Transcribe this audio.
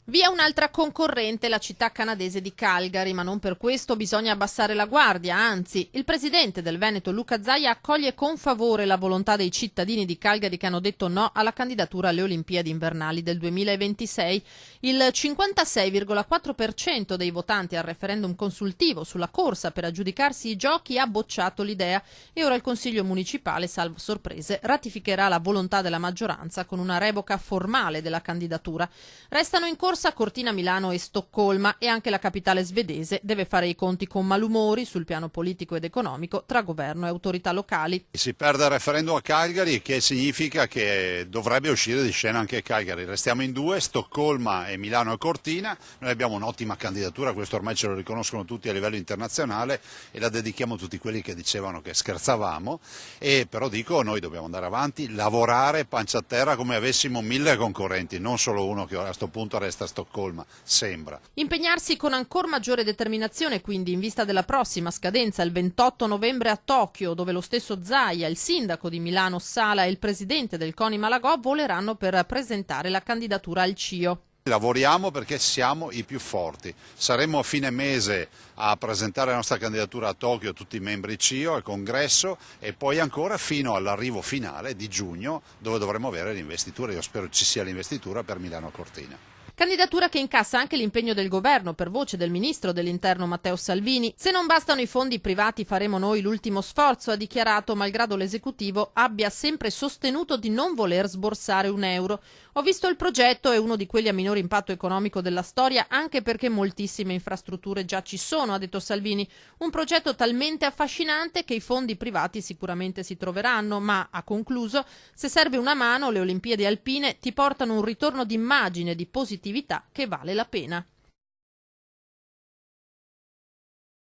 Via un'altra concorrente, la città canadese di Calgary, ma non per questo bisogna abbassare la guardia, anzi, il presidente del Veneto Luca Zaia accoglie con favore la volontà dei cittadini di Calgary che hanno detto no alla candidatura alle Olimpiadi invernali del 2026. Il 56,4% dei votanti al referendum consultivo sulla corsa per aggiudicarsi i giochi ha bocciato l'idea e ora il Consiglio municipale, salvo sorprese, ratificherà la volontà della maggioranza con una revoca formale della candidatura. Restano in corsa Cortina, Milano e Stoccolma e anche la capitale svedese deve fare i conti con malumori sul piano politico ed economico tra governo e autorità locali. Si perde il referendum a Calgary, che significa che dovrebbe uscire di scena anche Calgary. Restiamo in due, Stoccolma e Milano e Cortina. Noi abbiamo un'ottima candidatura, questo ormai ce lo riconoscono tutti a livello internazionale e la dedichiamo a tutti quelli che dicevano che scherzavamo. E però dico, noi dobbiamo andare avanti, lavorare pancia a terra come avessimo 1000 concorrenti, non solo uno che a questo punto resta a Stoccolma, sembra. Impegnarsi con ancora maggiore determinazione quindi in vista della prossima scadenza il 28 novembre a Tokyo, dove lo stesso Zaia, il sindaco di Milano Sala e il presidente del CONI Malagò voleranno per presentare la candidatura al CIO. Lavoriamo perché siamo i più forti. Saremo a fine mese a presentare la nostra candidatura a Tokyo, tutti i membri CIO, al congresso e poi ancora fino all'arrivo finale di giugno dove dovremo avere l'investitura. Io spero ci sia l'investitura per Milano Cortina. Candidatura che incassa anche l'impegno del governo per voce del ministro dell'interno Matteo Salvini. Se non bastano i fondi privati faremo noi l'ultimo sforzo, ha dichiarato, malgrado l'esecutivo abbia sempre sostenuto di non voler sborsare un euro. Ho visto il progetto, è uno di quelli a minore impatto economico della storia, anche perché moltissime infrastrutture già ci sono, ha detto Salvini. Un progetto talmente affascinante che i fondi privati sicuramente si troveranno, ma, ha concluso, se serve una mano, le Olimpiadi alpine ti portano un ritorno d'immagine, di positività che vale la pena.